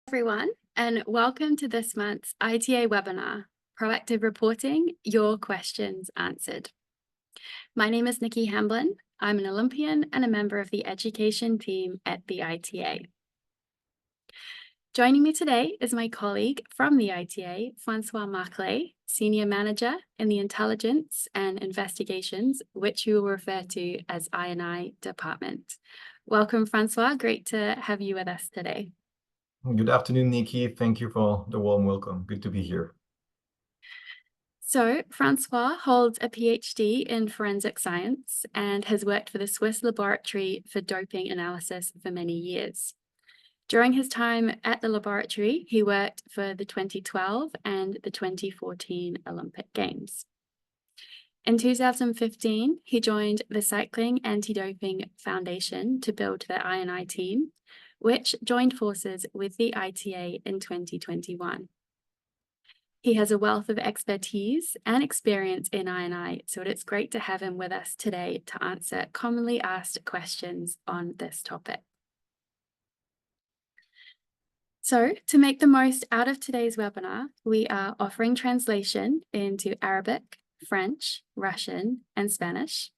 Everyone, and welcome to this month's ITA webinar, Proactive Reporting, Your Questions Answered. My name is Nikki Hamblin. I'm an Olympian and a member of the education team at the ITA. Joining me today is my colleague from the ITA, François Marclay, Senior Manager in the Intelligence and Investigations, which we will refer to as I&I Department. Welcome, François. Great to have you with us today. Good afternoon, Nikki. Thank you for the warm welcome. Good to be here. So, François holds a PhD in forensic science and has worked for the Swiss Laboratory for Doping Analysis for many years. During his time at the laboratory, he worked for the 2012 and the 2014 Olympic Games. In 2015, he joined the Cycling Anti-Doping Foundation to build the I&I team, which joined forces with the ITA in 2021. He has a wealth of expertise and experience in I&I, so it's great to have him with us today to answer commonly asked questions on this topic. So, to make the most out of today's webinar, we are offering translation into Arabic, French, Russian, and Spanish.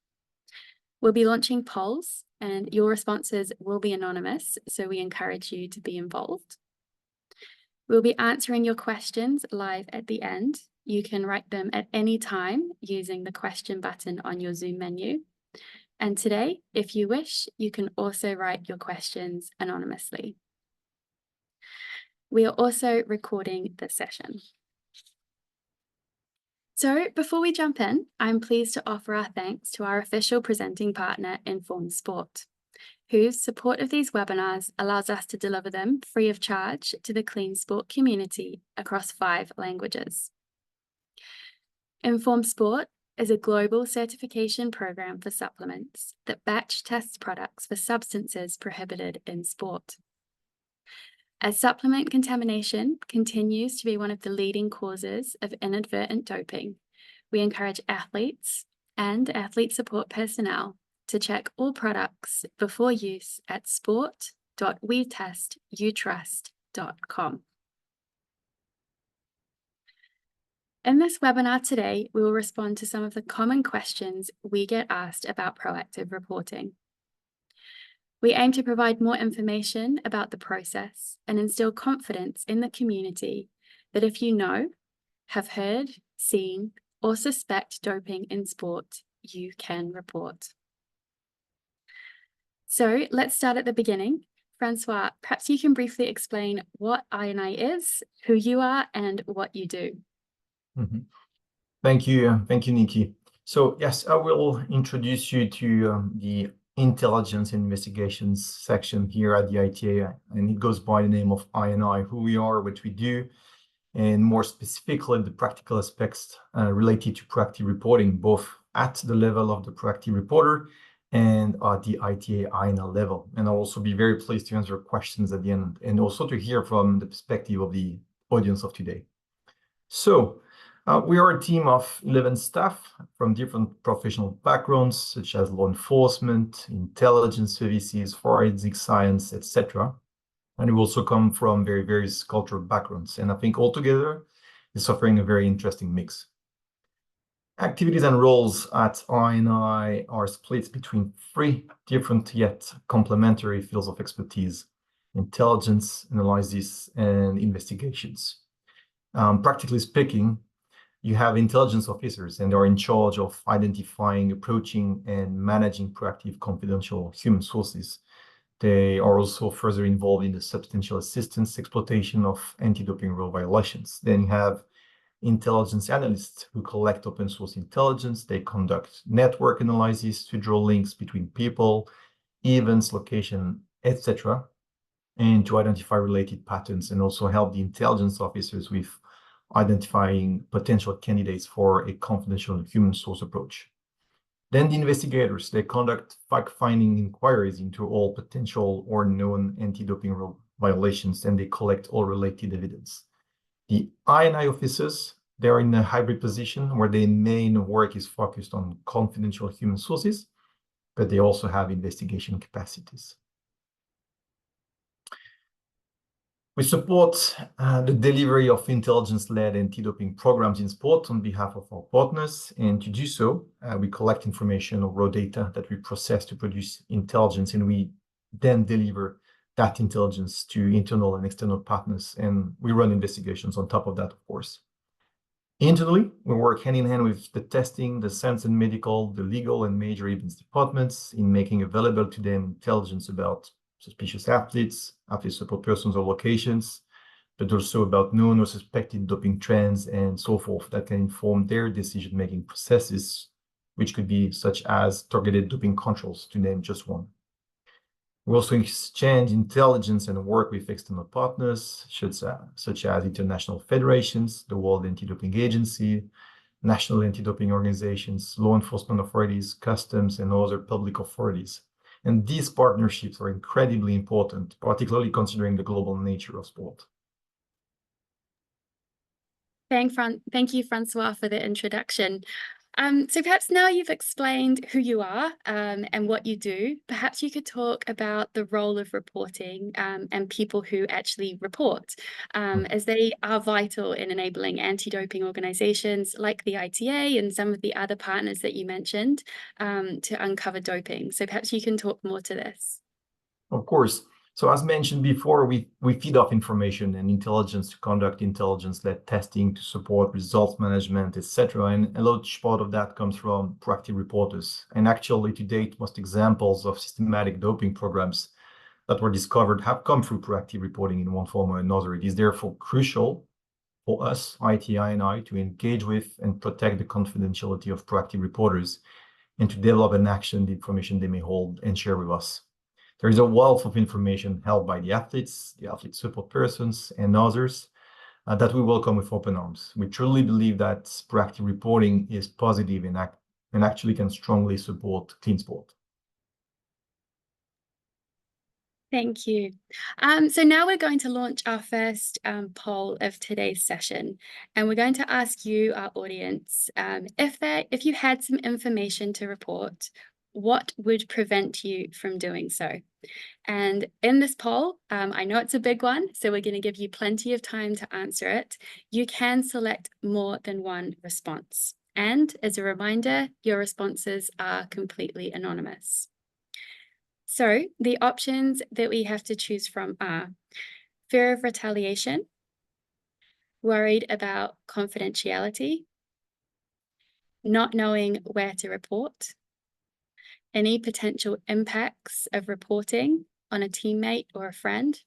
We'll be launching polls, and your responses will be anonymous, so we encourage you to be involved. We'll be answering your questions live at the end. You can write them at any time using the question button on your Zoom menu. And today, if you wish, you can also write your questions anonymously. We are also recording this session. So before we jump in, I'm pleased to offer our thanks to our official presenting partner, Informed Sport, whose support of these webinars allows us to deliver them free of charge to the clean sport community across 5 languages. Informed Sport is a global certification program for supplements that batch tests products for substances prohibited in sport. As supplement contamination continues to be one of the leading causes of inadvertent doping, we encourage athletes and athlete support personnel to check all products before use at sport.wetestYoutrust.com. In this webinar today, we will respond to some of the common questions we get asked about proactive reporting. We aim to provide more information about the process and instill confidence in the community that if you know, have heard, seen, or suspect doping in sport, you can report. So let's start at the beginning. François, perhaps you can briefly explain what I&I is, who you are, and what you do. Thank you, Nikki. So yes, I will introduce you to the Intelligence and Investigations section here at the ITA, and it goes by the name of I&I, who we are, what we do, and more specifically the practical aspects related to proactive reporting, both at the level of the proactive reporter and at the ITA I&I level. And I'll also be very pleased to answer questions at the end and also to hear from the perspective of the audience of today. So we are a team of 11 staff from different professional backgrounds, such as law enforcement, intelligence services, forensic science, etc. And we also come from very various cultural backgrounds. And I think altogether, it's offering a very interesting mix. Activities and roles at I&I are split between 3 different yet complementary fields of expertise: intelligence, analysis, and investigations. Practically speaking, you have intelligence officers, and they're in charge of identifying, approaching, and managing proactive confidential human sources. They are also further involved in the substantial assistance exploitation of anti-doping rule violations. Then you have intelligence analysts who collect open source intelligence. They conduct network analysis to draw links between people, events, location, etc., and to identify related patterns, and also help the intelligence officers with identifying potential candidates for a confidential human source approach. Then the investigators, they conduct fact-finding inquiries into all potential or known anti-doping rule violations, and they collect all related evidence. The I&I officers, they are in a hybrid position where their main work is focused on confidential human sources, but they also have investigation capacities. We support the delivery of intelligence-led anti-doping programs in sport on behalf of our partners. And to do so, we collect information or raw data that we process to produce intelligence, and we then deliver that intelligence to internal and external partners. And we run investigations on top of that, of course. Internally, we work hand in hand with the testing, the science and medical, the legal and major events departments in making available to them intelligence about suspicious athletes, athlete support persons or locations, but also about known or suspected doping trends and so forth that can inform their decision-making processes, which could be such as targeted doping controls, to name just one. We also exchange intelligence and work with external partners, such as international federations, the World Anti-Doping Agency, national anti-doping organizations, law enforcement authorities, customs, and other public authorities. And these partnerships are incredibly important, particularly considering the global nature of sport. Thank you, Francois, for the introduction. So perhaps now you've explained who you are and what you do, perhaps you could talk about the role of reporting and people who actually report, as they are vital in enabling anti-doping organizations like the ITA and some of the other partners that you mentioned to uncover doping. So perhaps you can talk more to this. Of course. So as mentioned before, we feed off information and intelligence to conduct intelligence-led testing to support results management, etc. And a large part of that comes from proactive reporters. And actually, to date, most examples of systematic doping programs that were discovered have come through proactive reporting in one form or another. It is therefore crucial for us, ITA and I, to engage with and protect the confidentiality of proactive reporters and to develop and action the information they may hold and share with us. There is a wealth of information held by the athletes, the athlete support persons, and others that we welcome with open arms. We truly believe that proactive reporting is positive and actually can strongly support clean sport. Thank you. So now we're going to launch our first poll of today's session, and we're going to ask you, our audience, if you had some information to report, what would prevent you from doing so? And in this poll, I know it's a big one, so we're going to give you plenty of time to answer it. You can select more than one response. And as a reminder, your responses are completely anonymous. So the options that we have to choose from are fear of retaliation, worried about confidentiality, not knowing where to report, any potential impacts of reporting on a teammate or a friend,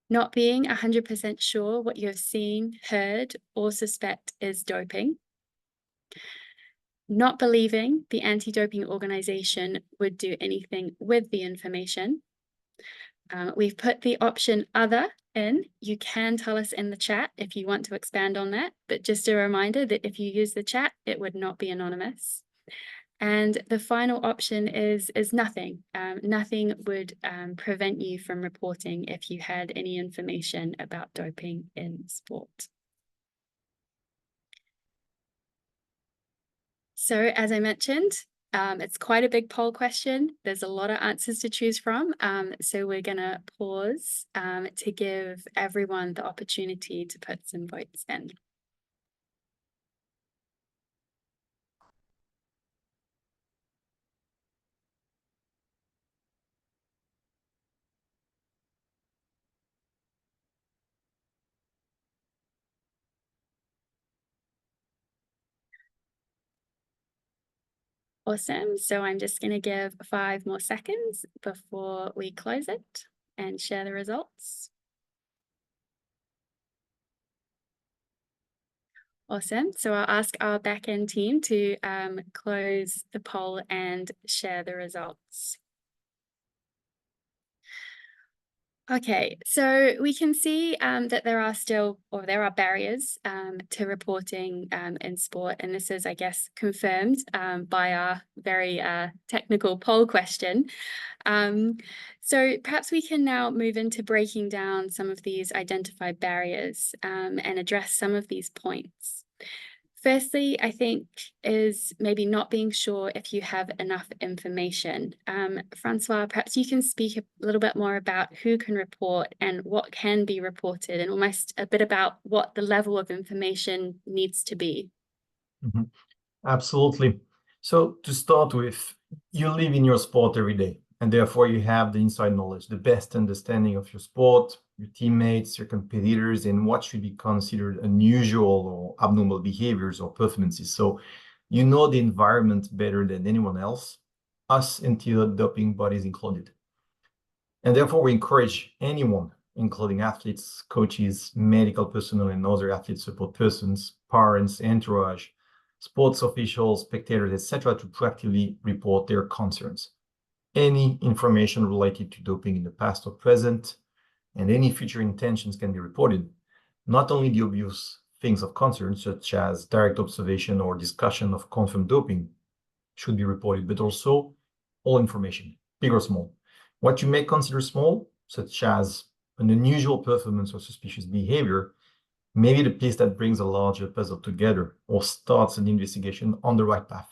not being 100% sure what you have seen, heard, or suspect is doping, not believing the anti-doping organization would do anything with the information. We've put the option other in. You can tell us in the chat if you want to expand on that, but just a reminder that if you use the chat, it would not be anonymous. And the final option is nothing. Nothing would prevent you from reporting if you had any information about doping in sport. So as I mentioned, it's quite a big poll question. There's a lot of answers to choose from. So we're going to pause to give everyone the opportunity to put some votes in. Awesome. So I'm just going to give 5 more seconds before we close it and share the results. Awesome. So I'll ask our backend team to close the poll and share the results. Okay, so we can see that there are barriers to reporting in sport, and this is, I guess, confirmed by our very technical poll question. So perhaps we can now move into breaking down some of these identified barriers and address some of these points. Firstly, I think is maybe not being sure if you have enough information. François, perhaps you can speak a little bit more about who can report and what can be reported, and almost a bit about what the level of information needs to be. Mhm. Absolutely. So to start with, you live in your sport every day, and therefore you have the inside knowledge, the best understanding of your sport, your teammates, your competitors, and what should be considered unusual or abnormal behaviors or performances. So you know the environment better than anyone else, us anti-doping bodies included. And therefore we encourage anyone, including athletes, coaches, medical personnel, and other athlete support persons, parents, entourage, sports officials, spectators, etc., to proactively report their concerns. Any information related to doping in the past or present, and any future intentions can be reported. Not only the obvious things of concern, such as direct observation or discussion of confirmed doping, should be reported, but also all information, big or small. What you may consider small, such as an unusual performance or suspicious behavior, may be the piece that brings a larger puzzle together or starts an investigation on the right path.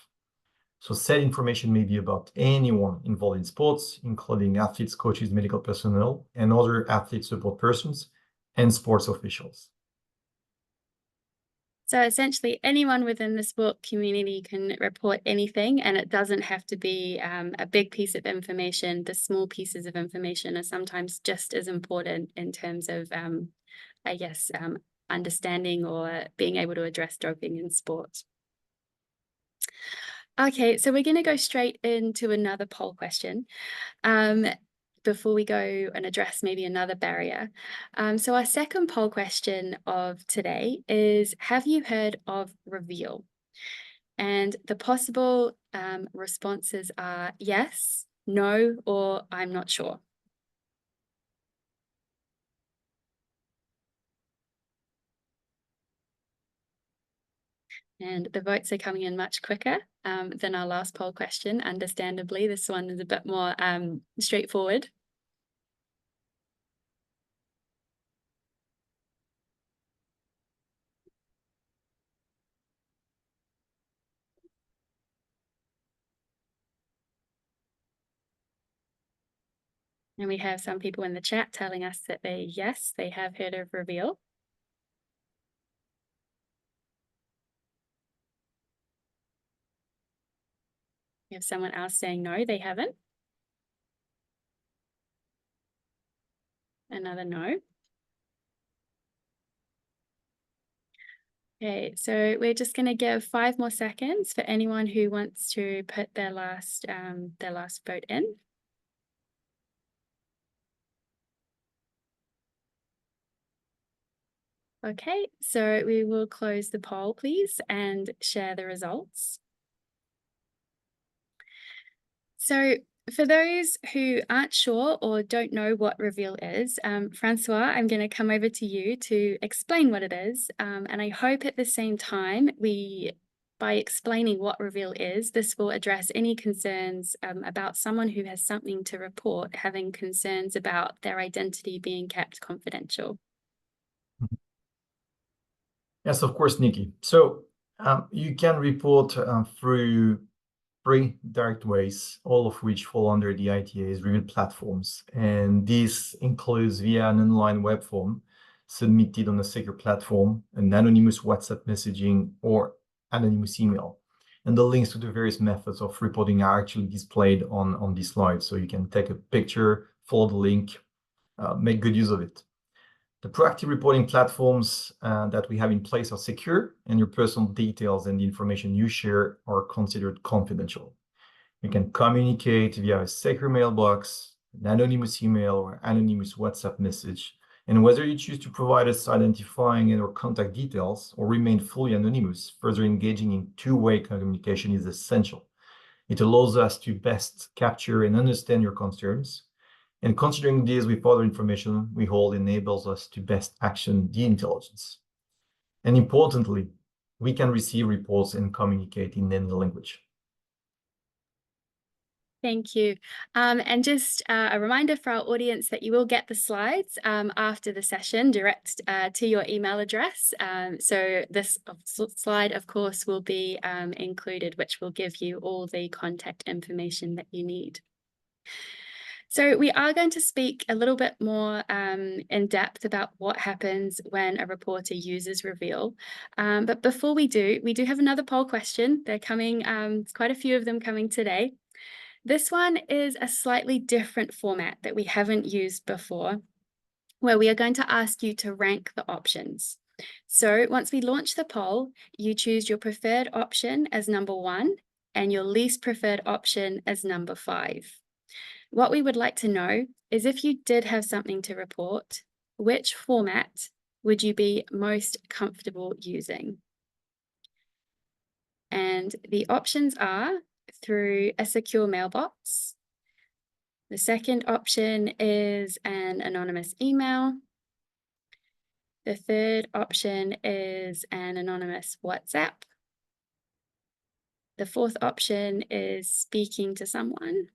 So said information may be about anyone involved in sports, including athletes, coaches, medical personnel, and other athlete support persons and sports officials. So essentially, anyone within the sport community can report anything, and it doesn't have to be a big piece of information. The small pieces of information are sometimes just as important in terms of, I guess, understanding or being able to address doping in sport. Okay, so we're going to go straight into another poll question. Before we go and address maybe another barrier. So our second poll question of today is, have you heard of reveal? And the possible responses are yes, no, or I'm not sure. And the votes are coming in much quicker than our last poll question. Understandably, this one is a bit more straightforward. And we have some people in the chat telling us that yes, they have heard of reveal. We have someone else saying no, they haven't. Another no. Okay, so we're just going to give 5 more seconds for anyone who wants to put their last vote in. Okay, so we will close the poll, please, and share the results. So for those who aren't sure or don't know what reveal is, François, I'm going to come over to you to explain what it is. And I hope at the same time, by explaining what reveal is, this will address any concerns about someone who has something to report, having concerns about their identity being kept confidential. Yes, of course, Nikki. So you can report through 3 direct ways, all of which fall under the ITA's reveal platforms. And this includes via an online web form submitted on a secure platform, an anonymous WhatsApp messaging, or anonymous email. And the links to the various methods of reporting are actually displayed on this slide. So you can take a picture, follow the link, make good use of it. The proactive reporting platforms that we have in place are secure, and your personal details and the information you share are considered confidential. You can communicate via a secure mailbox, an anonymous email, or anonymous WhatsApp message. And whether you choose to provide us identifying and or contact details or remain fully anonymous, further engaging in two-way communication is essential. It allows us to best capture and understand your concerns. And considering this with other information we hold enables us to best action the intelligence. And importantly, we can receive reports and communicate in any language. Thank you. And just a reminder for our audience that you will get the slides after the session direct to your email address. So this slide, of course, will be included, which will give you all the contact information that you need. So we are going to speak a little bit more in depth about what happens when a reporter uses Reveal. But before we do have another poll question. They're coming, quite a few of them coming today. This one is a slightly different format that we haven't used before, where we are going to ask you to rank the options. So once we launch the poll, you choose your preferred option as number 1 and your least preferred option as number 5. What we would like to know is if you did have something to report, which format would you be most comfortable using? And the options are through a secure mailbox. The second option is an anonymous email. The third option is an anonymous WhatsApp. The fourth option is speaking to someone.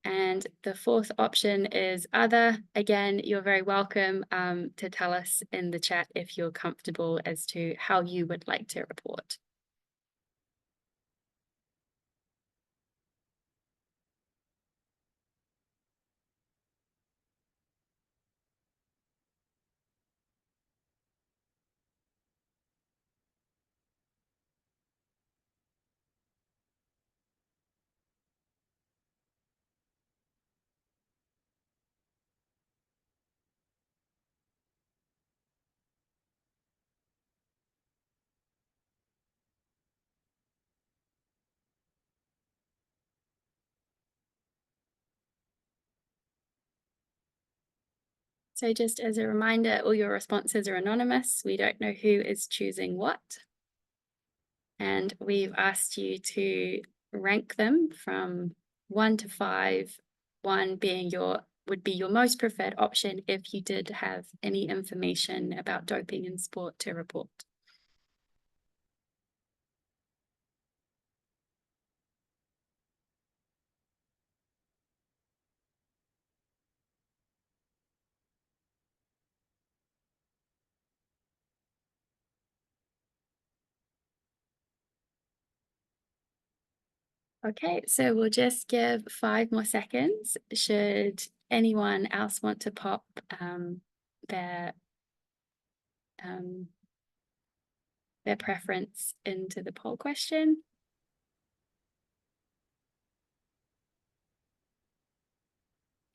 And the fourth option is other. Again, you're very welcome to tell us in the chat if you're comfortable as to how you would like to report. So just as a reminder, all your responses are anonymous. We don't know who is choosing what. And we've asked you to rank them from 1 to 5, 1 being would be your most preferred option if you did have any information about doping in sport to report. Okay, so we'll just give 5 more seconds. Should anyone else want to pop their preference into the poll question?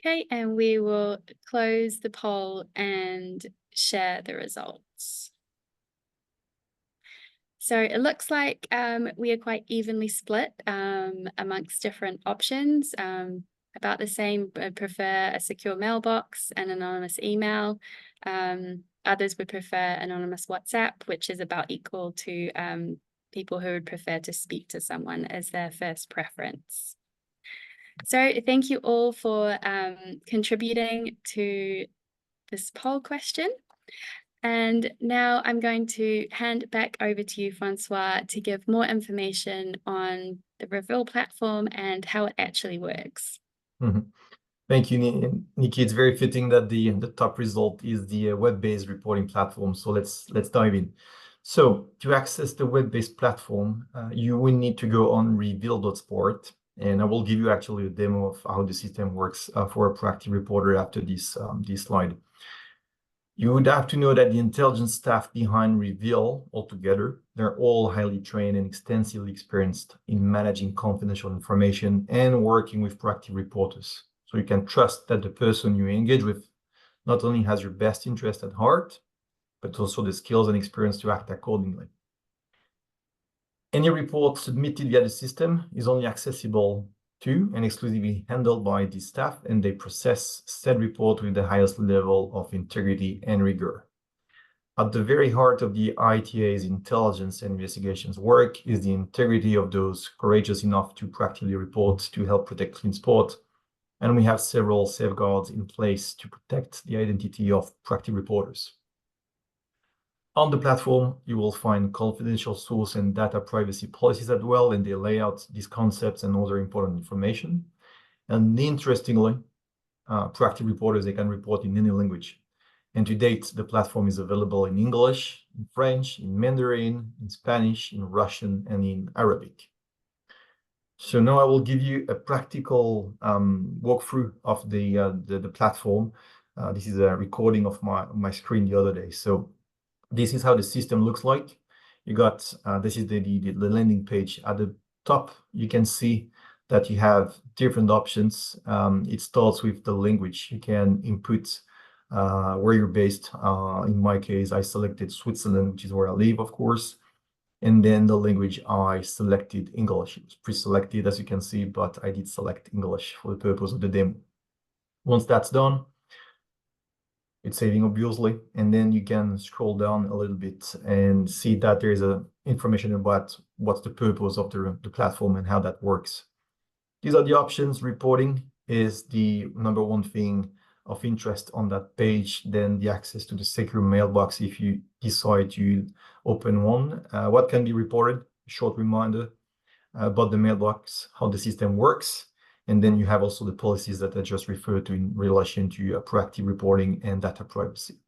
Okay, and we will close the poll and share the results. So it looks like we are quite evenly split amongst different options. About the same would prefer a secure mailbox and anonymous email. Others would prefer anonymous WhatsApp, which is about equal to people who would prefer to speak to someone as their first preference. So thank you all for contributing to this poll question. And now I'm going to hand it back over to you, François, to give more information on the Reveal platform and how it actually works. Thank you, Nikki. It's very fitting that the top result is the web-based reporting platform. So let's dive in. So to access the web-based platform, you will need to go on reveal.sport. And I will give you actually a demo of how the system works for a proactive reporter after this slide. You would have to know that the intelligence staff behind Reveal altogether, they're all highly trained and extensively experienced in managing confidential information and working with proactive reporters. So you can trust that the person you engage with not only has your best interest at heart, but also the skills and experience to act accordingly. Any report submitted via the system is only accessible to and exclusively handled by the staff, and they process said report with the highest level of integrity and rigor. At the very heart of the ITA's intelligence and investigations work is the integrity of those courageous enough to proactively report to help protect clean sport. And we have several safeguards in place to protect the identity of proactive reporters. On the platform, you will find confidential source and data privacy policies as well, and they lay out these concepts and other important information. And interestingly, proactive reporters, they can report in any language. And to date, the platform is available in English, in French, in Mandarin, in Spanish, in Russian, and in Arabic. So now I will give you a practical walkthrough of the platform. This is a recording of my screen the other day. So this is how the system looks like. You got, this is the landing page. At the top, you can see that you have different options. It starts with the language. You can input where you're based. In my case, I selected Switzerland, which is where I live, of course. And then the language, I selected English. It's pre-selected, as you can see, but I did select English for the purpose of the demo. Once that's done, it's saving, obviously, and then you can scroll down a little bit and see that there is information about what's the purpose of the platform and how that works. These are the options. Reporting is the number one thing of interest on that page, then the access to the secure mailbox if you decide to open one. What can be reported, short reminder about the mailbox, how the system works, and then you have also the policies that I just referred to in relation to proactive reporting and data privacy.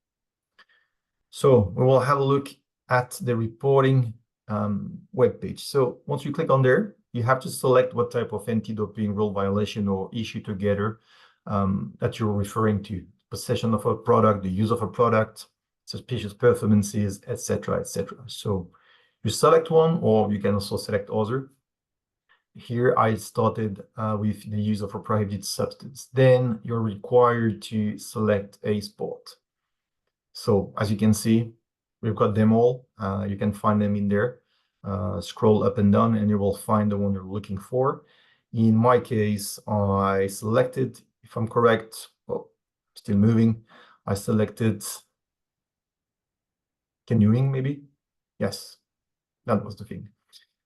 So we will have a look at the reporting webpage. So once you click on there, you have to select what type of anti-doping rule violation or issue together that you're referring to. Possession of a product, the use of a product, suspicious performances, etc., etc. So you select one, or you can also select other. Here I started with the use of a prohibited substance. Then you're required to select a sport. So as you can see, we've got them all. You can find them in there. Scroll up and down and you will find the one you're looking for. In my case, I selected, if I'm correct, oh, still moving, I selected canoeing, maybe? Yes, that was the thing.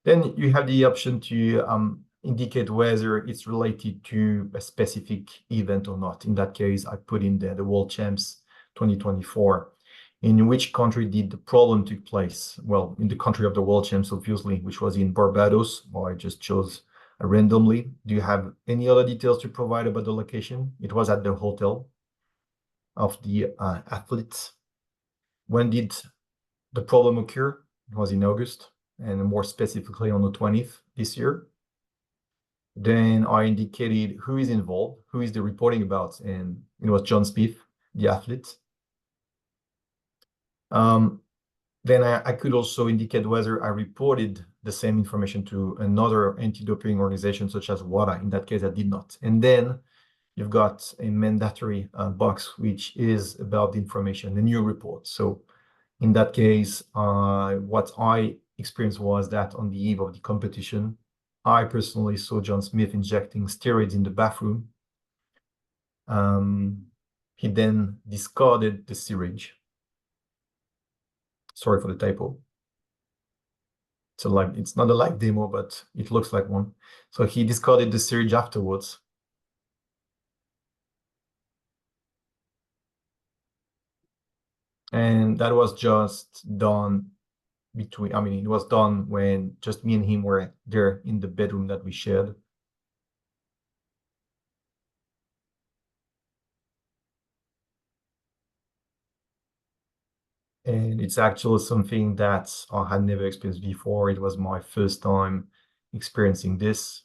Then you have the option to indicate whether it's related to a specific event or not. In that case, I put in the World Champs 2024. In which country did the problem take place? Well, in the country of the World Champs, obviously, which was in Barbados. Well, I just chose randomly. Do you have any other details to provide about the location? It was at the hotel of the athletes. When did the problem occur? It was in August, and more specifically on the 20th this year. Then I indicated who is involved, who is the reporting about, and it was John Smith, the athlete. Then I could also indicate whether I reported the same information to another anti-doping organization such as WADA. In that case, I did not. And then you've got a mandatory box, which is about the information, the new report. So in that case, what I experienced was that on the eve of the competition, I personally saw John Smith injecting steroids in the bathroom. He then discarded the syringe. Sorry for the typo. It's not a live demo, but it looks like one. So he discarded the syringe afterwards. And that was just done it was done when just me and him were there in the bedroom that we shared. And it's actually something that I had never experienced before. It was my first time experiencing this.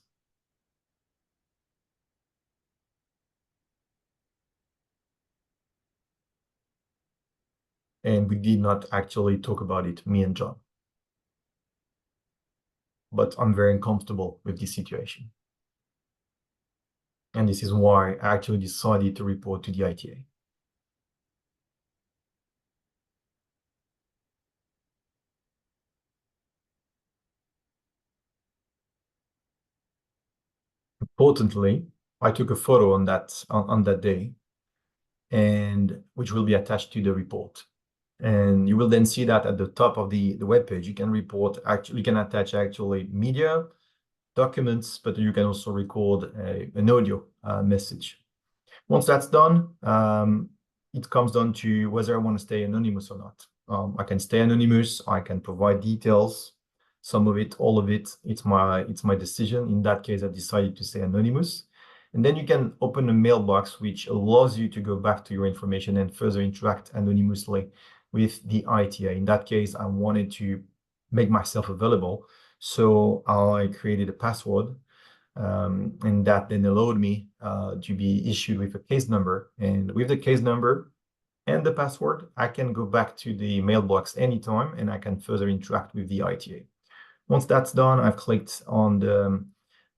And we did not actually talk about it, me and John. But I'm very uncomfortable with this situation. And this is why I actually decided to report to the ITA. Importantly, I took a photo on that day, and which will be attached to the report. And you will then see that at the top of the web page, you can attach actually media, documents, but you can also record an audio message. Once that's done, it comes down to whether I want to stay anonymous or not. I can stay anonymous. I can provide details, some of it, all of it. It's my decision. In that case, I decided to stay anonymous. And then you can open a mailbox, which allows you to go back to your information and further interact anonymously with the ITA. In that case, I wanted to make myself available. So I created a password, and that then allowed me to be issued with a case number. And with the case number and the password, I can go back to the mailbox anytime, and I can further interact with the ITA. Once that's done, I've clicked on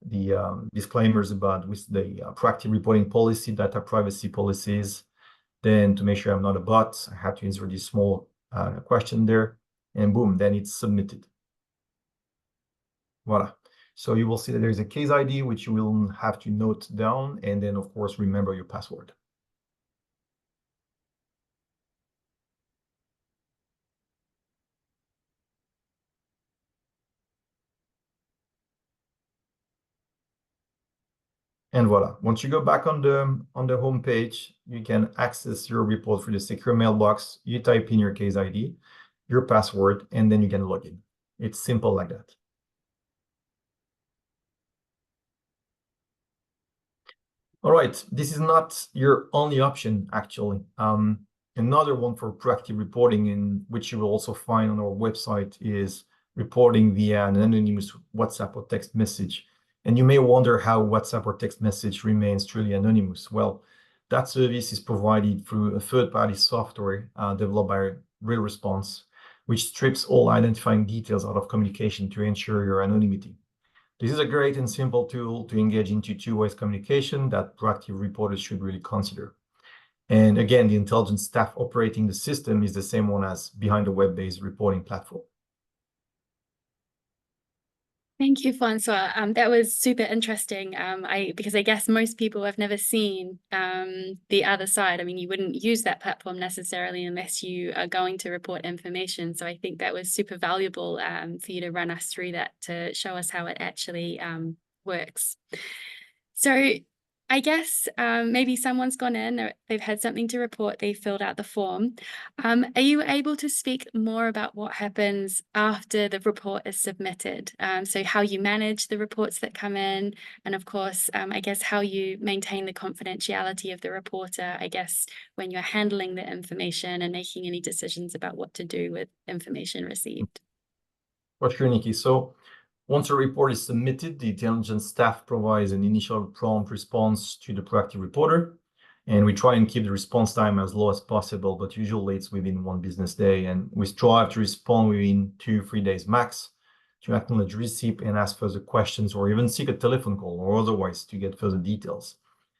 the disclaimers about with the proactive reporting policy, data privacy policies. Then to make sure I'm not a bot, I have to insert this small question there, and boom, then it's submitted. Voila. So you will see that there's a case ID, which you will have to note down, and then of course, remember your password. And voila. Once you go back on the home page, you can access your report through the secure mailbox. You type in your case ID, your password, and then you can log in. It's simple like that. All right, this is not your only option, actually. Another one for proactive reporting, in which you will also find on our website, is reporting via an anonymous WhatsApp or text message. And you may wonder how WhatsApp or text message remains truly anonymous. Well, that service is provided through a third-party software developed by Real Response, which strips all identifying details out of communication to ensure your anonymity. This is a great and simple tool to engage into two-way communication that proactive reporters should really consider. And again, the intelligence staff operating the system is the same one as behind the web-based reporting platform. Thank you, Francois. That was super interesting. Because I guess most people have never seen the other side. I mean, you wouldn't use that platform necessarily unless you are going to report information. So I think that was super valuable for you to run us through that to show us how it actually works. So I guess maybe someone's gone in, they've had something to report, they filled out the form. Are you able to speak more about what happens after the report is submitted? So how you manage the reports that come in, and of course, I guess how you maintain the confidentiality of the reporter, I guess, when you're handling the information and making any decisions about what to do with information received. For sure, Nikki. So once a report is submitted, the intelligence staff provides an initial prompt response to the proactive reporter, and we try and keep the response time as low as possible, but usually it's within 1 business day, and we strive to respond within 2-3 days max to acknowledge receipt and ask further questions, or even seek a telephone call or otherwise to get further details.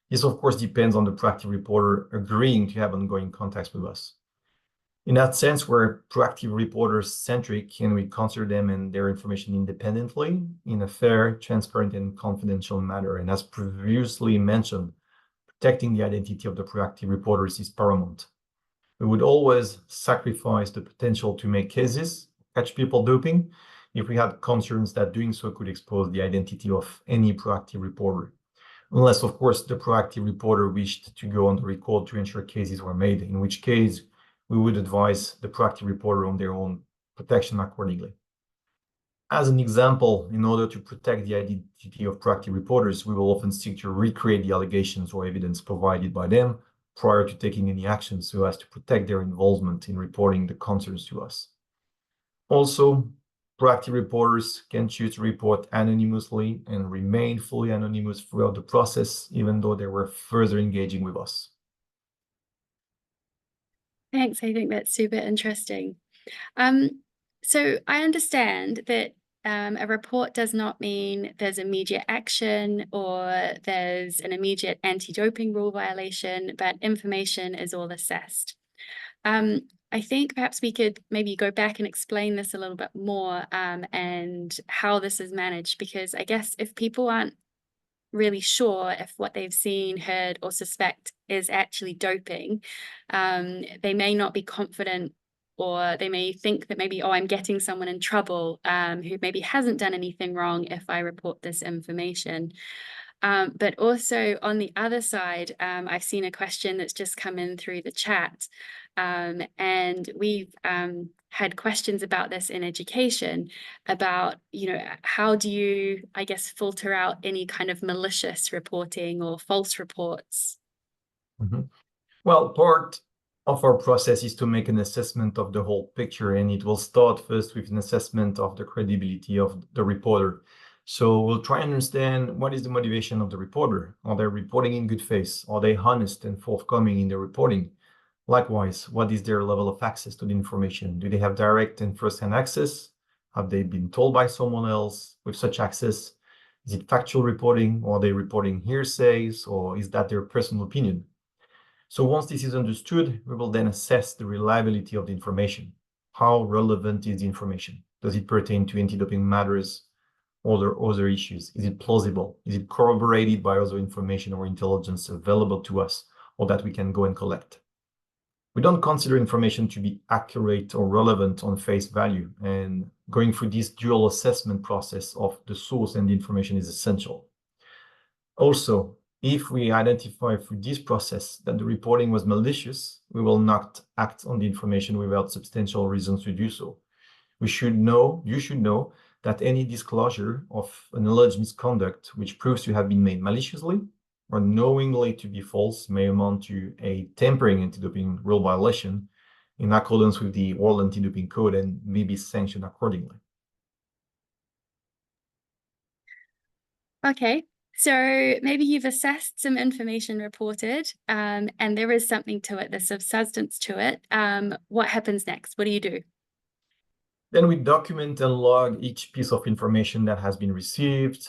This, of course, depends on the proactive reporter agreeing to have ongoing contacts with us. In that sense, we're proactive reporters centric, and we consider them and their information independently in a fair, transparent, and confidential manner. And as previously mentioned, protecting the identity of the proactive reporters is paramount. We would always sacrifice the potential to make cases, catch people doping, if we had concerns that doing so could expose the identity of any proactive reporter. Unless, of course, the proactive reporter wished to go on the record to ensure cases were made, in which case we would advise the proactive reporter on their own protection accordingly. As an example, in order to protect the identity of proactive reporters, we will often seek to recreate the allegations or evidence provided by them prior to taking any action, so as to protect their involvement in reporting the concerns to us. Also, proactive reporters can choose to report anonymously and remain fully anonymous throughout the process, even though they were further engaging with us. Thanks. I think that's super interesting. So I understand that a report does not mean there's immediate action or there's an immediate anti-doping rule violation, but information is all assessed. I think perhaps we could maybe go back and explain this a little bit more and how this is managed, because I guess if people aren't really sure if what they've seen, heard, or suspect is actually doping, they may not be confident, or they may think that maybe, oh, I'm getting someone in trouble who maybe hasn't done anything wrong if I report this information. But also on the other side, I've seen a question that's just come in through the chat. And we've had questions about this in education, about, how do you, I guess, filter out any kind of malicious reporting or false reports? Well, part of our process is to make an assessment of the whole picture, and it will start first with an assessment of the credibility of the reporter. So we'll try and understand what is the motivation of the reporter. Are they reporting in good faith? Are they honest and forthcoming in their reporting? Likewise, what is their level of access to the information? Do they have direct and first-hand access? Have they been told by someone else with such access? Is it factual reporting, or are they reporting hearsays, or is that their personal opinion? So once this is understood, we will then assess the reliability of the information. How relevant is the information? Does it pertain to anti-doping matters or other issues? Is it plausible? Is it corroborated by other information or intelligence available to us, or that we can go and collect? We don't consider information to be accurate or relevant on face value, and going through this dual assessment process of the source and the information is essential. Also, if we identify through this process that the reporting was malicious, we will not act on the information without substantial reasons to do so. You should know that any disclosure of an alleged misconduct which proves to have been made maliciously or knowingly to be false may amount to a tampering anti-doping rule violation in accordance with the World Anti-Doping Code and may be sanctioned accordingly. Okay, so maybe you've assessed some information reported, and there is something to it, there's some substance to it. What happens next? What do you do? Then we document and log each piece of information that has been received.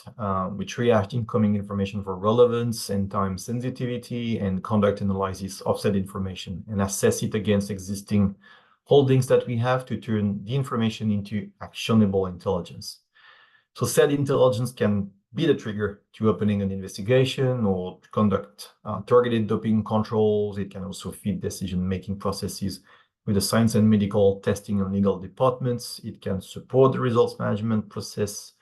We triage incoming information for relevance and time sensitivity, and conduct analysis of said information and assess it against existing holdings that we have to turn the information into actionable intelligence. So said intelligence can be the trigger to opening an investigation or to conduct targeted doping controls. It can also feed decision-making processes with the science and medical testing and legal departments. It can support the results management process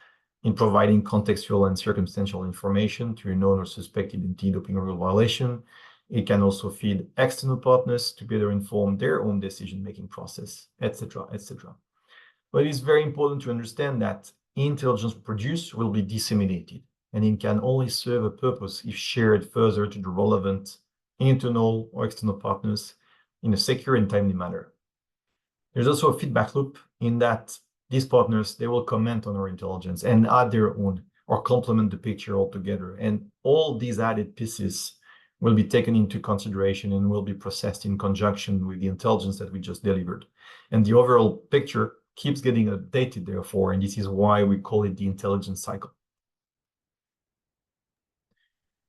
in providing contextual and circumstantial information to a known or suspected anti-doping rule violation. It can also feed external partners to better inform their own decision-making process, etc., etc. But it's very important to understand that intelligence produced will be disseminated, and it can only serve a purpose if shared further to the relevant internal or external partners in a secure and timely manner. There's also a feedback loop in that these partners, they will comment on our intelligence and add their own or complement the picture altogether. And all these added pieces will be taken into consideration and will be processed in conjunction with the intelligence that we just delivered. And the overall picture keeps getting updated, therefore, and this is why we call it the intelligence cycle.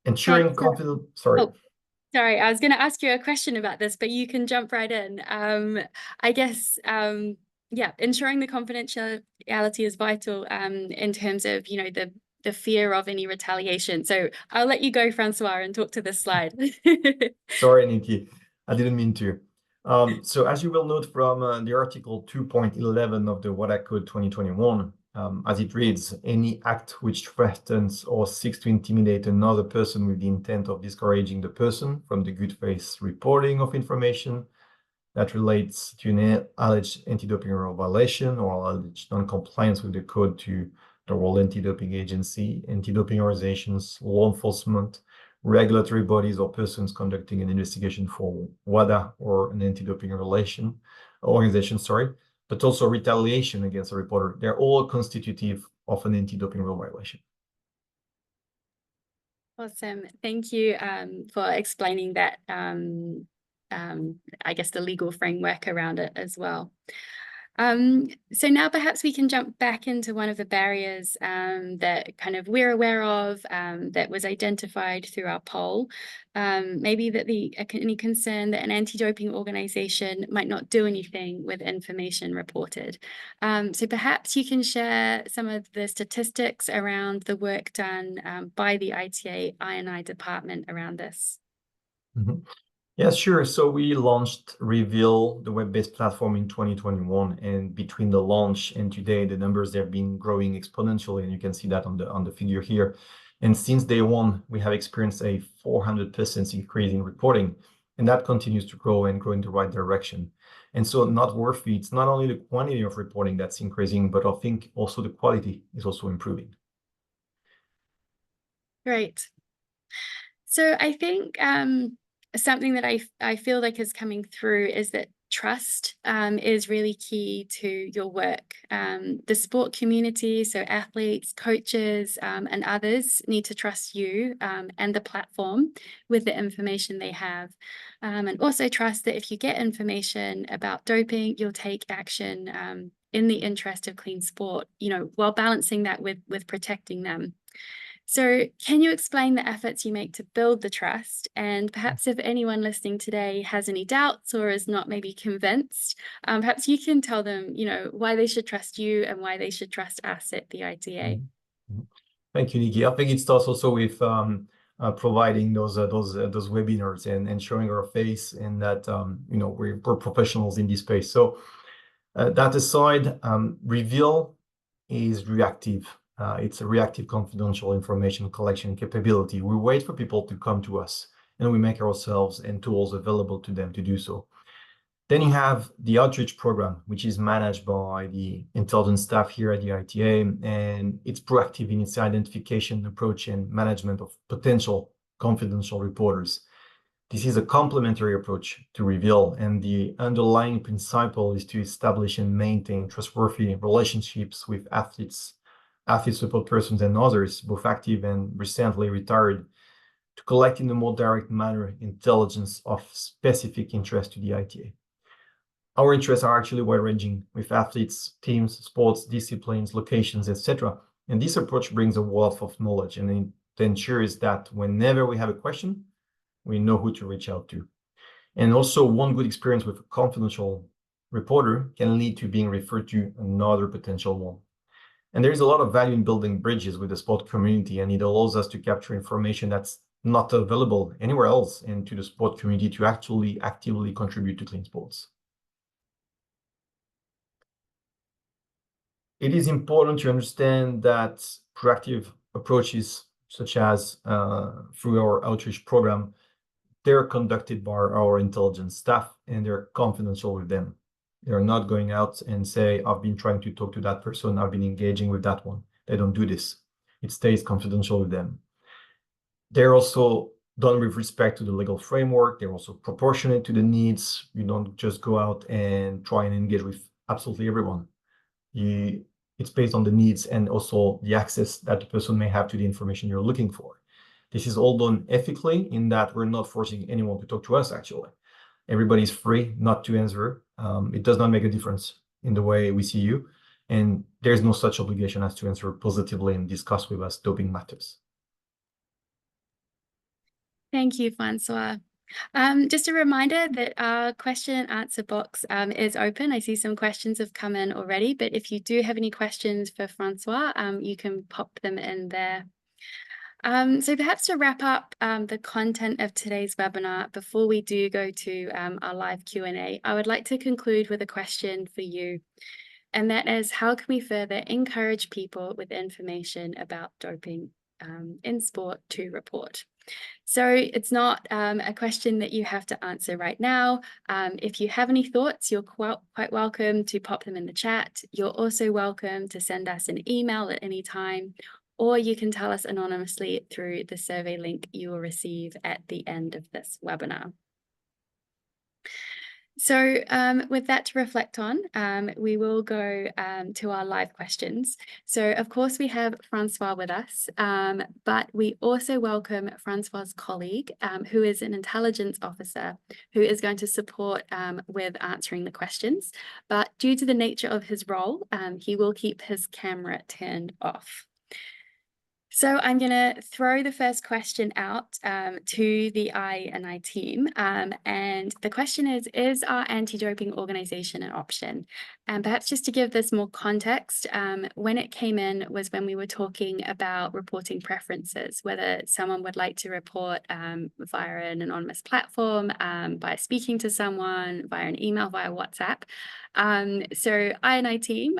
Ensuring confident, sorry. Oh, sorry, I was going to ask you a question about this, but you can jump right in. I guess, yeah, ensuring the confidentiality is vital in terms of, the fear of any retaliation. So I'll let you go, Francois, and talk to this slide. Sorry, Nikki, I didn't mean to. So as you will note from the article 2.11 of the WADA Code 2021, as it reads, any act which threatens or seeks to intimidate another person with the intent of discouraging the person from the good faith reporting of information that relates to an alleged anti-doping rule violation or alleged non-compliance with the code to the World Anti-Doping Agency, anti-doping organizations, law enforcement, regulatory bodies, or persons conducting an investigation for WADA or an anti-doping organization, but also retaliation against a reporter. They're all constitutive of an anti-doping rule violation. Awesome. Thank you for explaining that, I guess, the legal framework around it as well. So now perhaps we can jump back into one of the barriers that kind of we're aware of, that was identified through our poll. Maybe that any concern that an anti-doping organization might not do anything with information reported. So perhaps you can share some of the statistics around the work done by the ITA I&I department around this. Mm-hmm. Yeah, sure. So we launched Reveal, the web-based platform, in 2021, and between the launch and today, the numbers have been growing exponentially, and you can see that on the figure here. And since day one, we have experienced a 400% increase in reporting, and that continues to grow and grow in the right direction. And so noteworthy, it's not only the quantity of reporting that's increasing, but I think also the quality is also improving. Great. So I think something that I feel like is coming through is that trust is really key to your work. The sport community, so athletes, coaches, and others need to trust you and the platform with the information they have. And also trust that if you get information about doping, you'll take action in the interest of clean sport, while balancing that with protecting them. So can you explain the efforts you make to build the trust? And perhaps if anyone listening today has any doubts or is not maybe convinced, perhaps you can tell them, why they should trust you and why they should trust us at the ITA. Thank you, Nikki. I think it starts also with providing those webinars and showing our face, and that we're professionals in this space. So that aside, Reveal is reactive. It's a reactive confidential information collection capability. We wait for people to come to us, and we make ourselves and tools available to them to do so. Then you have the outreach program, which is managed by the intelligence staff here at the ITA, and it's proactive in its identification, approach, and management of potential confidential reporters. This is a complementary approach to Reveal, and the underlying principle is to establish and maintain trustworthy relationships with athletes, athlete support persons, and others, both active and recently retired, to collect in a more direct manner intelligence of specific interest to the ITA. Our interests are actually wide-ranging, with athletes, teams, sports, disciplines, locations, etc. And this approach brings a wealth of knowledge, and it ensures that whenever we have a question, we know who to reach out to. And also, one good experience with a confidential reporter can lead to being referred to another potential one. And there is a lot of value in building bridges with the sport community, and it allows us to capture information that's not available anywhere else, and to the sport community to actually actively contribute to clean sports. It is important to understand that proactive approaches, such as through our outreach program, they're conducted by our intelligence staff, and they're confidential with them. They're not going out and say, I've been trying to talk to that person, I've been engaging with that one. They don't do this. It stays confidential with them. They're also done with respect to the legal framework. They're also proportionate to the needs. You don't just go out and try and engage with absolutely everyone. It's based on the needs and also the access that the person may have to the information you're looking for. This is all done ethically, in that we're not forcing anyone to talk to us, actually. Everybody's free not to answer. It does not make a difference in the way we see you. And there's no such obligation as to answer positively and discuss with us doping matters. Thank you, Francois. Just a reminder that our question and answer box is open. I see some questions have come in already, but if you do have any questions for Francois, you can pop them in there. So perhaps to wrap up the content of today's webinar, before we do go to our live Q&A, I would like to conclude with a question for you. And that is, how can we further encourage people with information about doping in sport to report? So it's not a question that you have to answer right now. If you have any thoughts, you're quite welcome to pop them in the chat. You're also welcome to send us an email at any time, or you can tell us anonymously through the survey link you will receive at the end of this webinar. So with that to reflect on, we will go to our live questions. So of course we have Francois with us, but we also welcome Francois's colleague, who is an intelligence officer, who is going to support with answering the questions. But due to the nature of his role, he will keep his camera turned off. So I'm going to throw the first question out to the I&I team. And the question is our anti-doping organization an option? And perhaps just to give this more context, when it came in was when we were talking about reporting preferences, whether someone would like to report via an anonymous platform, by speaking to someone, via an email, via WhatsApp. So I&I team,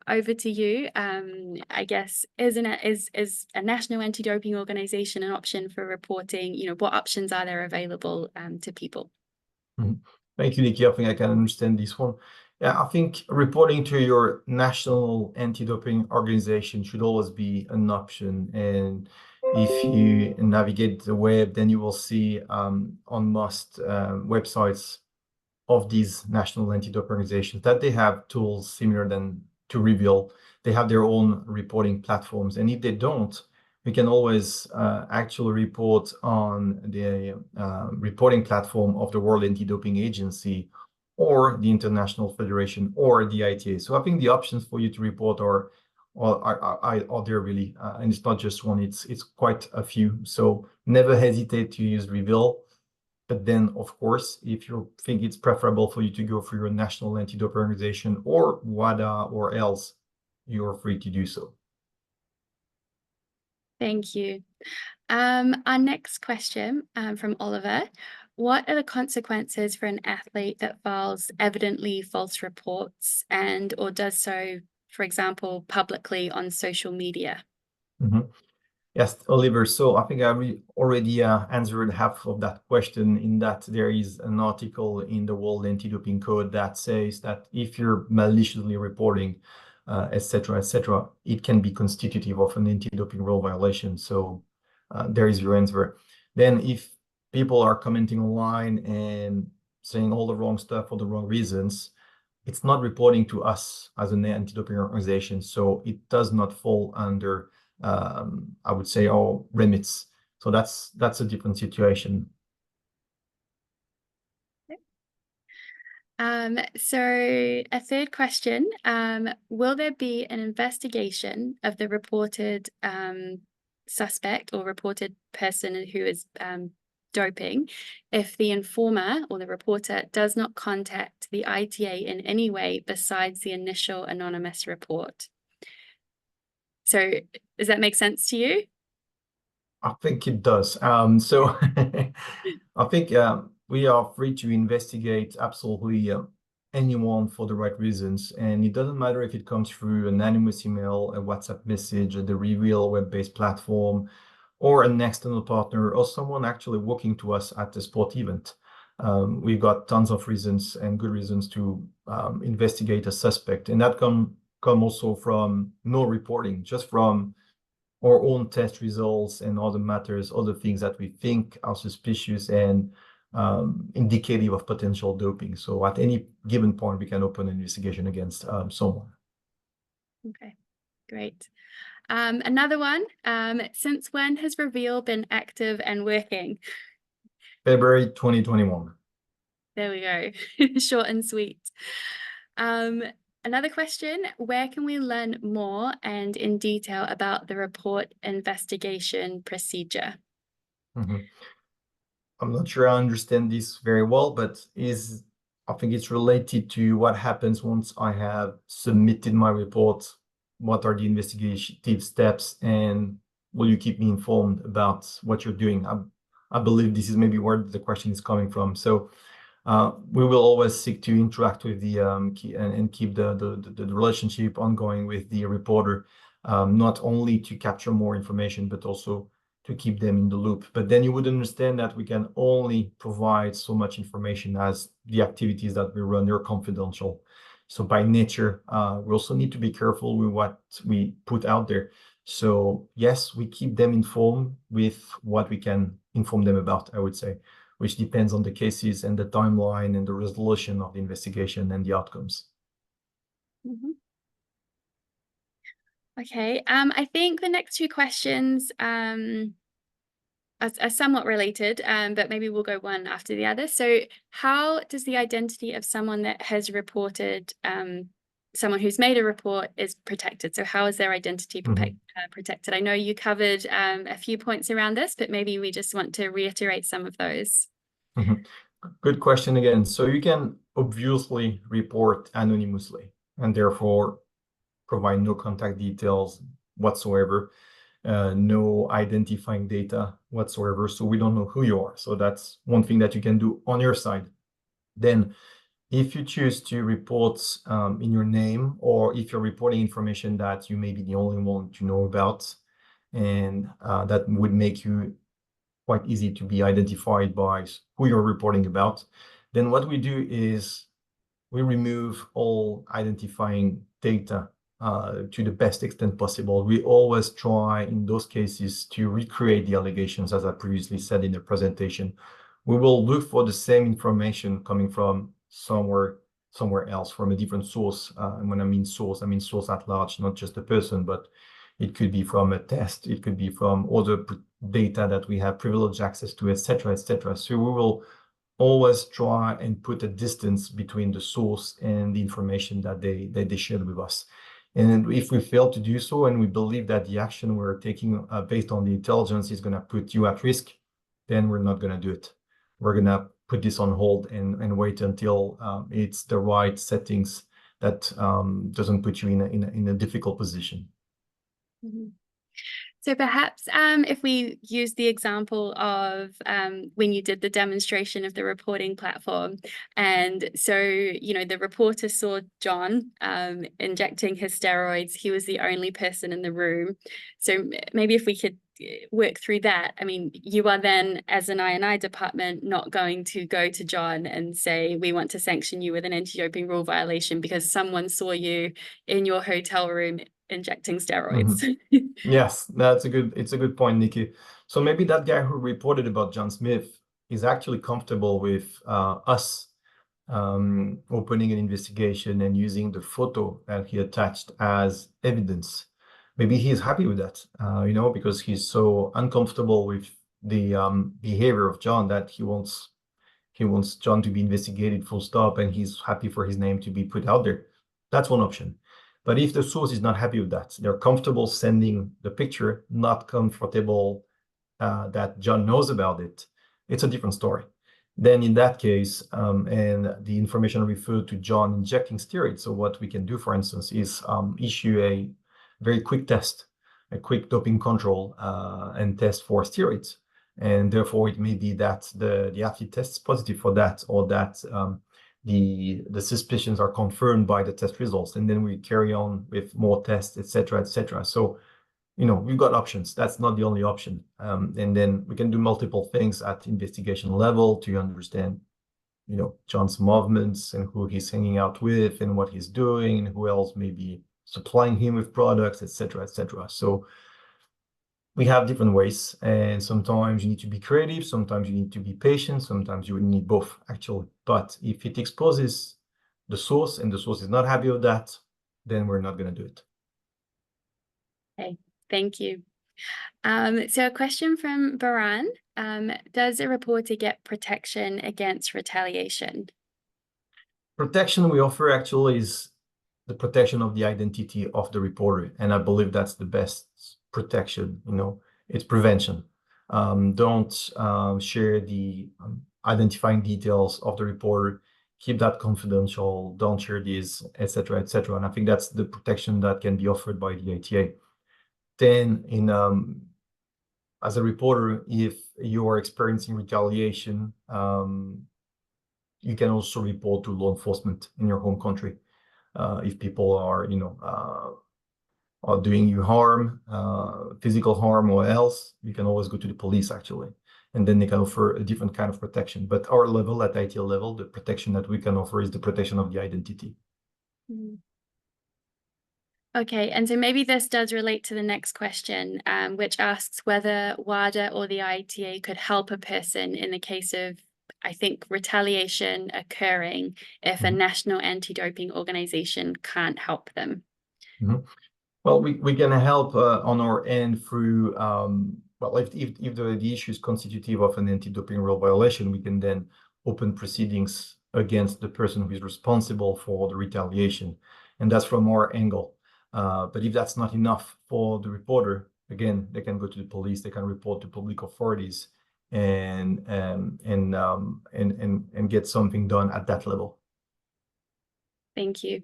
over to you. I guess is a national anti-doping organization an option for reporting? What options are there available to people? Thank you, Nikki. I think I can understand this one. Yeah, I think reporting to your national anti-doping organization should always be an option. And if you navigate the web, then you will see on most websites of these national anti-doping organizations that they have tools similar than to Reveal. They have their own reporting platforms. And if they don't, we can always actually report on the reporting platform of the World Anti-Doping Agency or the International Federation or the ITA. So I think the options for you to report are there really, and it's not just one, it's quite a few. So never hesitate to use Reveal. But then, of course, if you think it's preferable for you to go for your national anti-doping organization or WADA or else, you're free to do so. Thank you. Our next question from Oliver. What are the consequences for an athlete that files evidently false reports or does so, for example, publicly on social media? Yes, Oliver. So I think I already answered half of that question in that there is an article in the World Anti-Doping Code that says that if you're maliciously reporting, etc., it can be constitutive of an anti-doping rule violation. So there is your answer. Then if people are commenting online and saying all the wrong stuff for the wrong reasons, it's not reporting to us as an anti-doping organization. So it does not fall under I would say our remits. So that's a different situation. So a third question, will there be an investigation of the reported suspect or reported person who is doping if the informer or the reporter does not contact the ITA in any way besides the initial anonymous report? So does that make sense to you? I think it does. So I think we are free to investigate absolutely anyone for the right reasons. And it doesn't matter if it comes through an anonymous email, a WhatsApp message, the Reveal web-based platform, or an external partner, or someone actually walking to us at a sport event. We've got tons of reasons and good reasons to investigate a suspect. And that come also from no reporting, just from our own test results and other matters, other things that we think are suspicious and indicative of potential doping. So at any given point, we can open an investigation against someone. Okay, great. Another one, since when has Reveal been active and working? February 2021. There we go. Short and sweet. Another question, where can we learn more and in detail about the report investigation procedure? I'm not sure I understand this very well, but I think it's related to what happens once I have submitted my report. What are the investigative steps, and will you keep me informed about what you're doing? I believe this is maybe where the question is coming from. So we will always seek to interact with the and keep the relationship ongoing with the reporter, not only to capture more information, but also to keep them in the loop. But then you would understand that we can only provide so much information as the activities that we run are confidential. So by nature, we also need to be careful with what we put out there. So yes, we keep them informed with what we can inform them about, I would say, which depends on the cases and the timeline and the resolution of the investigation and the outcomes. Okay, I think the next two questions are somewhat related, but maybe we'll go one after the other. So how does the identity of someone that has reported, someone who's made a report is protected? So how is their identity protected? I know you covered a few points around this, but maybe we just want to reiterate some of those. Good question again. So you can obviously report anonymously and therefore provide no contact details whatsoever, no identifying data whatsoever. So we don't know who you are. So that's one thing that you can do on your side. Then If you choose to report in your name, or if you're reporting information that you may be the only one to know about, and that would make you quite easy to be identified by who you're reporting about, then what we do is we remove all identifying data to the best extent possible. We always try in those cases to recreate the allegations, as I previously said in the presentation. We will look for the same information coming from somewhere else, from a different source. And when I mean source at large, not just a person, but it could be from a test, it could be from other data that we have privileged access to, etc., etc. So we will always try and put a distance between the source and the information that they shared with us. And if we fail to do so, and we believe that the action we're taking based on the intelligence is going to put you at risk, then we're not going to do it. We're going to put this on hold and wait until it's the right settings that doesn't put you in a difficult position. Mhm. So perhaps if we use the example of when you did the demonstration of the reporting platform, and so, you know, the reporter saw John injecting his steroids. He was the only person in the room. So maybe if we could work through that. I mean, you are then, as an I&I department, not going to go to John and say, we want to sanction you with an anti-doping rule violation because someone saw you in your hotel room injecting steroids. Mm-hmm. Yes, it's a good point, Nikki. So maybe that guy who reported about John Smith is actually comfortable with us opening an investigation and using the photo that he attached as evidence. Maybe he's happy with that, you know, because he's so uncomfortable with the behavior of John that he wants John to be investigated full stop, and he's happy for his name to be put out there. That's one option. But if the source is not happy with that, they're comfortable sending the picture, not comfortable that John knows about it, it's a different story. Then in that case, and the information referred to John injecting steroids, so what we can do, for instance, is issue a very quick test, a quick doping control and test for steroids. And therefore, it may be that the athlete tests positive for that, or that the suspicions are confirmed by the test results, and then we carry on with more tests, etc., etc. So, you know, we've got options. That's not the only option. And then we can do multiple things at investigation level to understand, you know, John's movements and who he's hanging out with and what he's doing and who else may be supplying him with products, etc., etc. So we have different ways, and sometimes you need to be creative, sometimes you need to be patient, sometimes you need both, actually. But if it exposes the source and the source is not happy with that, then we're not going to do it. Okay, thank you. So a question from Baran. Does a reporter get protection against retaliation? Protection we offer actually is the protection of the identity of the reporter, and I believe that's the best protection. You know, it's prevention. Don't share the identifying details of the reporter. Keep that confidential. Don't share these, etc., etc. And I think that's the protection that can be offered by the ITA. Then, as a reporter, if you are experiencing retaliation, you can also report to law enforcement in your home country. If people are, you know, are doing you harm, physical harm or else, you can always go to the police, actually. And then they can offer a different kind of protection. But our level, at ITA level, the protection that we can offer is the protection of the identity. Mm. Okay, and so maybe this does relate to the next question, which asks whether WADA or the ITA could help a person in the case of, I think, retaliation occurring if a national anti-doping organization can't help them. Well, we can help on our end through, well, if the issue is constitutive of an anti-doping rule violation, we can then open proceedings against the person who is responsible for the retaliation. And that's from our angle. But if that's not enough for the reporter, again, they can go to the police, they can report to public authorities and get something done at that level. Thank you.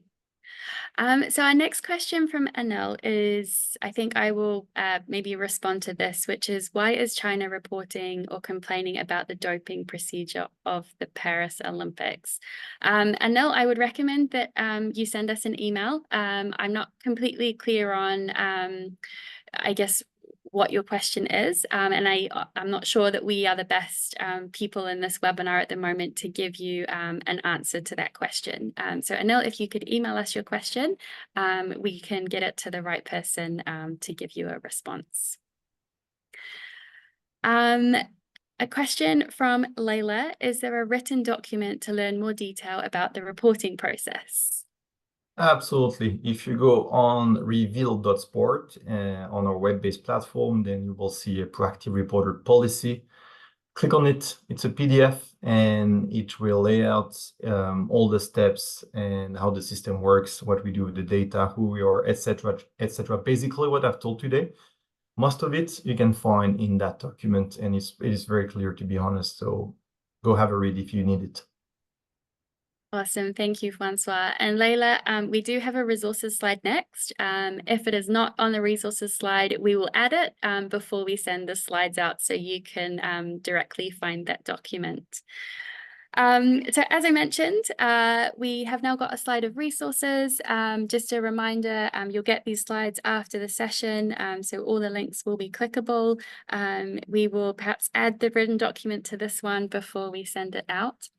So our next question from Anil is, I think I will maybe respond to this, which is, why is China reporting or complaining about the doping procedure of the Paris Olympics? Anil, I would recommend that you send us an email. I'm not completely clear on, I guess, what your question is. And I'm not sure that we are the best people in this webinar at the moment to give you an answer to that question. So Anil, if you could email us your question, we can get it to the right person to give you a response. A question from Layla: is there a written document to learn more detail about the reporting process? Absolutely. If you go on reveal.sport on our web-based platform, then you will see a proactive reporter policy. Click on it. It's a PDF, and it will lay out all the steps and how the system works, what we do with the data, who we are, etc., etc. Basically, what I've told today, most of it you can find in that document, and it is very clear, to be honest. So go have a read if you need it. Awesome. Thank you, Francois. And Layla, we do have a resources slide next. If it is not on the resources slide, we will add it before we send the slides out, so you can directly find that document. So as I mentioned, we have now got a slide of resources. Just a reminder, you'll get these slides after the session, so all the links will be clickable. We will perhaps add the written document to this one before we send it out.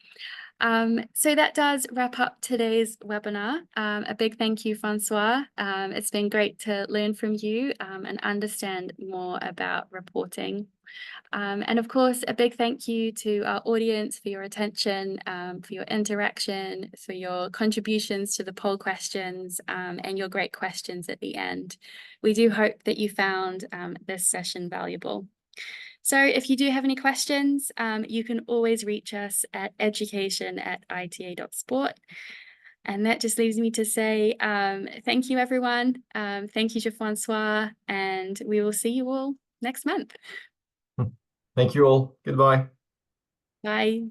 So that does wrap up today's webinar. A big thank you, Francois. It's been great to learn from you and understand more about reporting. And of course, a big thank you to our audience for your attention, for your interaction, for your contributions to the poll questions, and your great questions at the end. We do hope that you found this session valuable. So if you do have any questions, you can always reach us at education@ita.sport. And that just leaves me to say thank you, everyone. Thank you to Francois, and we will see you all next month. Thank you all. Goodbye. Bye.